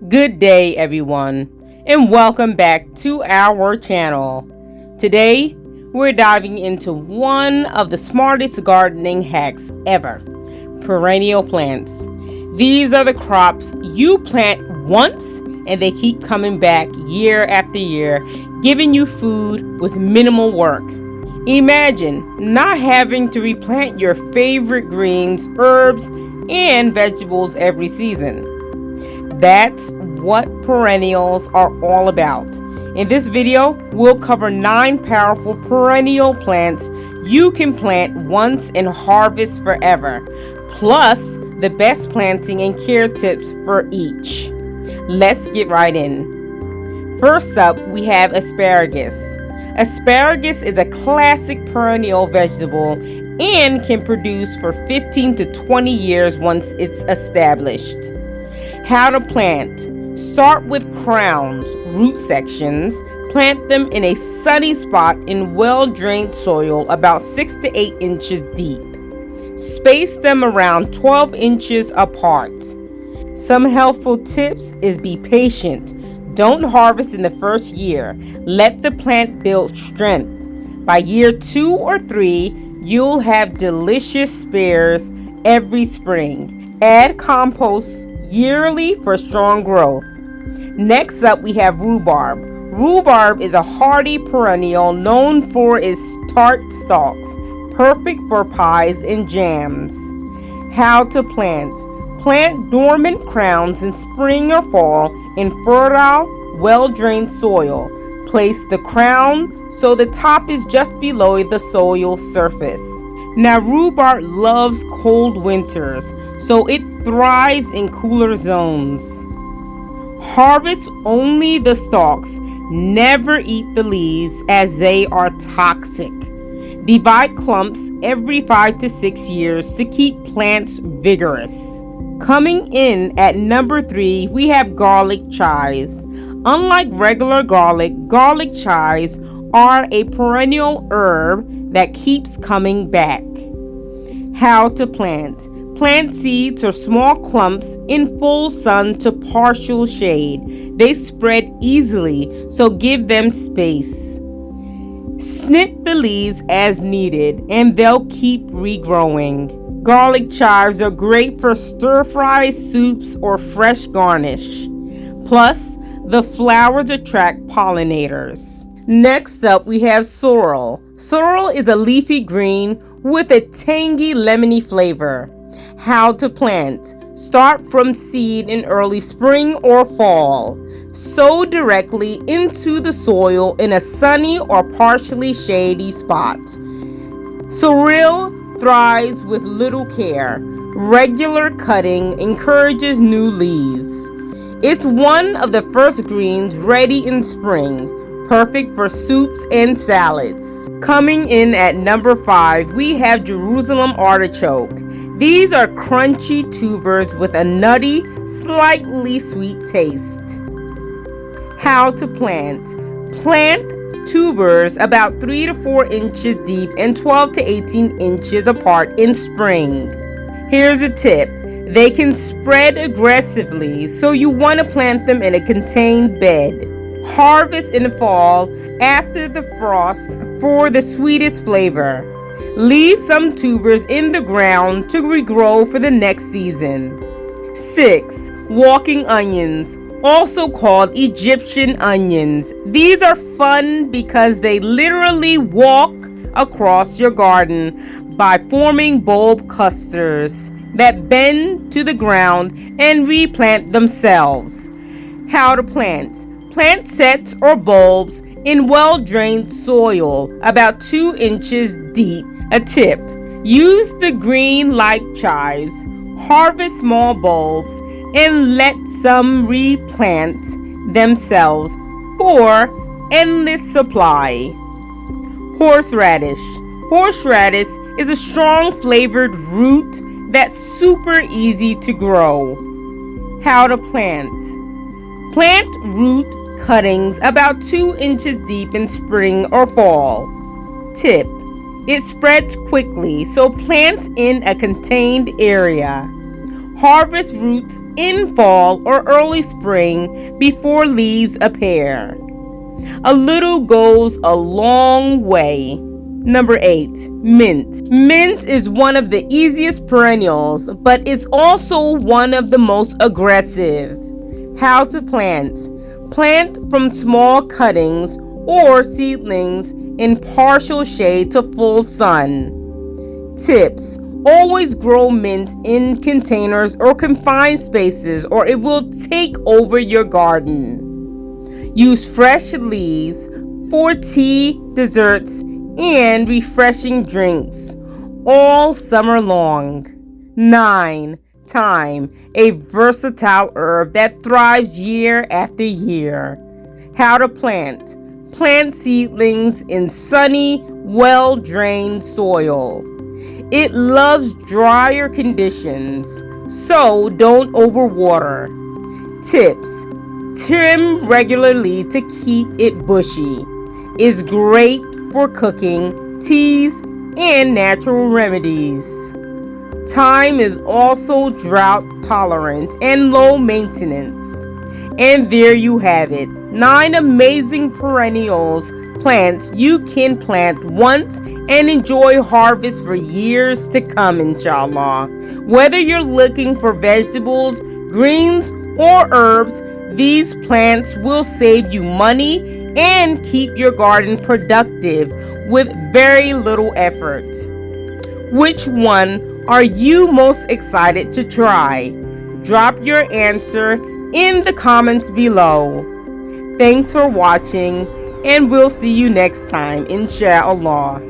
Good day, everyone, and welcome back to our channel. Today, we're diving into one of the smartest gardening hacks ever: perennial plants. These are the crops you plant once and they keep coming back year after year, giving you food with minimal work. Imagine not having to replant your favorite greens, herbs, and vegetables every season. That's what perennials are all about. In this video, we'll cover 9 powerful perennial plants you can plant once and harvest forever, plus the best planting and care tips for each. Let's get right in. First up, we have asparagus. Asparagus is a classic perennial vegetable and can produce for 15 to 20 years once it's established. How to plant. Start with crowns, root sections. Plant them in a sunny spot in well-drained soil about 6 to 8 inches deep. Space them around 12 inches apart. Some helpful tips is be patient. Don't harvest in the first year. Let the plant build strength. By year 2 or 3, you'll have delicious spares every spring. Add compost yearly for strong growth. Next up, we have rhubarb. Rhubarb is a hardy perennial known for its tart stalks, perfect for pies and jams. How to plant. Plant dormant crowns in spring or fall in fertile, well-drained soil. Place the crown so the top is just below the soil surface. Now, rhubarb loves cold winters, so it thrives in cooler zones. Harvest only the stalks. Never eat the leaves as they are toxic. Divide clumps every 5 to 6 years to keep plants vigorous. Coming in at number 3, we have garlic chives. Unlike regular garlic, garlic chives are a perennial herb that keeps coming back. How to plant. Plant seeds or small clumps in full sun to partial shade. They spread easily, so give them space. Snip the leaves as needed, and they'll keep regrowing. Garlic chives are great for stir-fry soups or fresh garnish. Plus, the flowers attract pollinators. Next up, we have sorrel. Sorrel is a leafy green with a tangy lemony flavor. How to plant. Start from seed in early spring or fall. Sow directly into the soil in a sunny or partially shady spot. Sorrel thrives with little care. Regular cutting encourages new leaves. It's one of the first greens ready in spring, perfect for soups and salads. Coming in at number 5, we have Jerusalem artichoke. These are crunchy tubers with a nutty, slightly sweet taste. How to plant. Plant tubers about 3 to 4 inches deep and 12 to 18 inches apart in spring. Here's a tip. They can spread aggressively, so you want to plant them in a contained bed. Harvest in the fall after the frost for the sweetest flavor. Leave some tubers in the ground to regrow for the next season. 6. Walking onions, also called Egyptian onions. These are fun because they literally walk across your garden by forming bulb clusters that bend to the ground and replant themselves. How to plant. Plant sets or bulbs in well-drained soil about 2 inches deep. A tip. Use the green like chives. Harvest small bulbs and let some replant themselves for endless supply. Horseradish. Horseradish is a strong flavored root that's super easy to grow. How to plant. Plant root cuttings about 2 inches deep in spring or fall. Tip. It spreads quickly, so plant in a contained area. Harvest roots in fall or early spring before leaves appear. A little goes a long way. Number 8, mint. Mint is one of the easiest perennials, but it's also one of the most aggressive. How to plant. Plant from small cuttings or seedlings in partial shade to full sun. Tips. Always grow mint in containers or confined spaces, or it will take over your garden. Use fresh leaves for tea, desserts, and refreshing drinks all summer long. 9. Thyme, a versatile herb that thrives year after year. How to plant. Plant seedlings in sunny, well-drained soil. It loves drier conditions, so don't overwater. Tips. Trim regularly to keep it bushy. Is great for cooking, teas, and natural remedies. Thyme is also drought tolerant and low maintenance. And there you have it, 9 amazing perennials plants you can plant once and enjoy harvest for years to come, inshallah. Whether you're looking for vegetables, greens, or herbs, these plants will save you money and keep your garden productive with very little effort. Which one are you most excited to try? Drop your answer in the comments below. Thanks for watching, and we'll see you next time, inshallah.